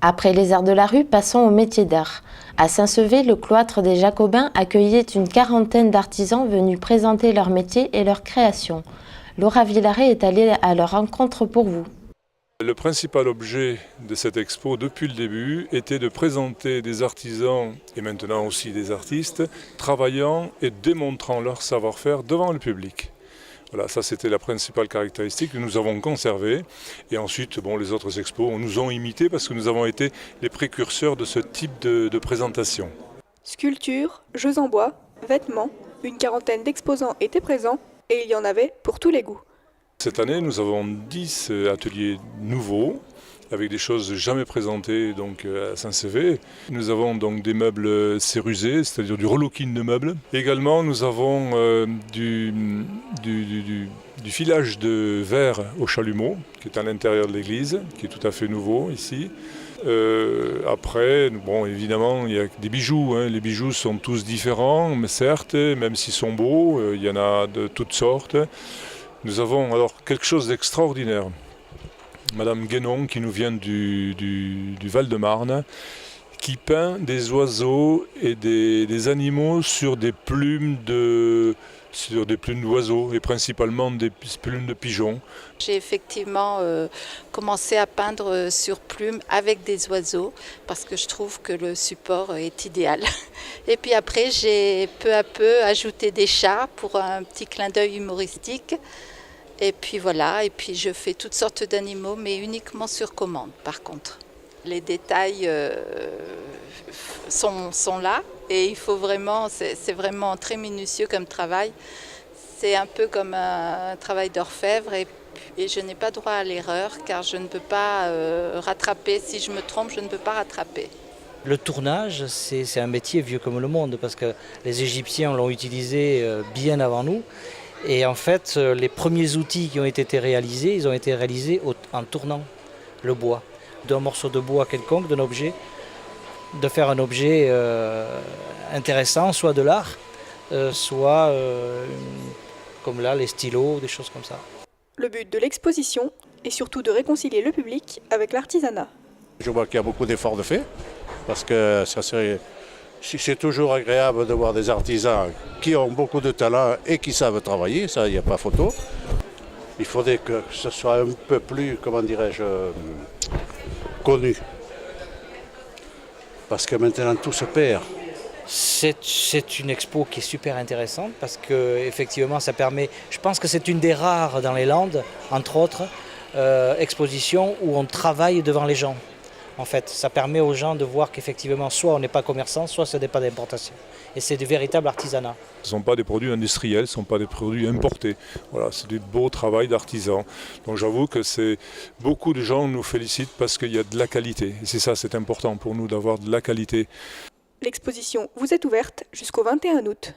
Après les arts de la rue, passons au métier d'art. À Saint-Sevé, le cloître des Jacobins accueillait une quarantaine d'artisans venus présenter leur métier et leur création. Laura Villaret est allée à leur rencontre pour vous. Le principal objet de cette expo depuis le début était de présenter des artisans et maintenant aussi des artistes travaillant et démontrant leur savoir-faire devant le public. Voilà, ça c'était la principale caractéristique que nous avons conservée. Et ensuite, les autres expos nous ont imités parce que nous avons été les précurseurs de ce type de présentation. Sculptures, jeux en bois, vêtements, une quarantaine d'exposants étaient présents et il y en avait pour tous les goûts. Cette année, nous avons 10 ateliers nouveaux avec des choses jamais présentées donc, à Saint-Sevé. Nous avons donc des meubles cérusés, c'est-à-dire du relooking de meubles. Également, nous avons du filage de verre au chalumeau, qui est à l'intérieur de l'église, qui est tout à fait nouveau ici. Après, évidemment, il y a des bijoux. Les bijoux sont tous différents, mais certes, même s'ils sont beaux, il y en a de toutes sortes. Nous avons alors quelque chose d'extraordinaire. Madame Guénon, qui nous vient du Val-de-Marne, qui peint des oiseaux et des animaux sur des plumes d'oiseaux et principalement des plumes de pigeons. J'ai effectivement commencé à peindre sur plumes avec des oiseaux parce que je trouve que le support est idéal. Et puis après, j'ai peu à peu ajouté des chats pour un petit clin d'œil humoristique. Et puis voilà, et puis je fais toutes sortes d'animaux, mais uniquement sur commande par contre. Les détails sont là et il faut vraiment, c'est vraiment très minutieux comme travail. C'est un peu comme un travail d'orfèvre et je n'ai pas droit à l'erreur car je ne peux pas rattraper. Si je me trompe, je ne peux pas rattraper. Le tournage, c'est un métier vieux comme le monde parce que les Égyptiens l'ont utilisé bien avant nous. Et en fait, les premiers outils qui ont été réalisés, ils ont été réalisés en tournant le bois. D'un morceau de bois quelconque, d'un objet, de faire un objet intéressant, soit de l'art, soit comme là, les stylos, des choses comme ça. Le but de l'exposition est surtout de réconcilier le public avec l'artisanat. Je vois qu'il y a beaucoup d'efforts de fait, parce que c'est toujours agréable de voir des artisans qui ont beaucoup de talent et qui savent travailler, ça, il n'y a pas photo. Il faudrait que ce soit un peu plus, connu. Parce que maintenant tout se perd. C'est une expo qui est super intéressante parce que effectivement ça permet, je pense que c'est une des rares dans les Landes, entre autres, expositions où on travaille devant les gens. En fait, ça permet aux gens de voir qu'effectivement, soit on n'est pas commerçant, soit ce n'est pas d'importation. Et c'est du véritable artisanat. Ce ne sont pas des produits industriels, ce ne sont pas des produits importés. Voilà, c'est du beau travail d'artisan. Donc j'avoue que beaucoup de gens nous félicitent parce qu'il y a de la qualité. Et c'est ça, c'est important pour nous d'avoir de la qualité. L'exposition vous est ouverte jusqu'au 21 août.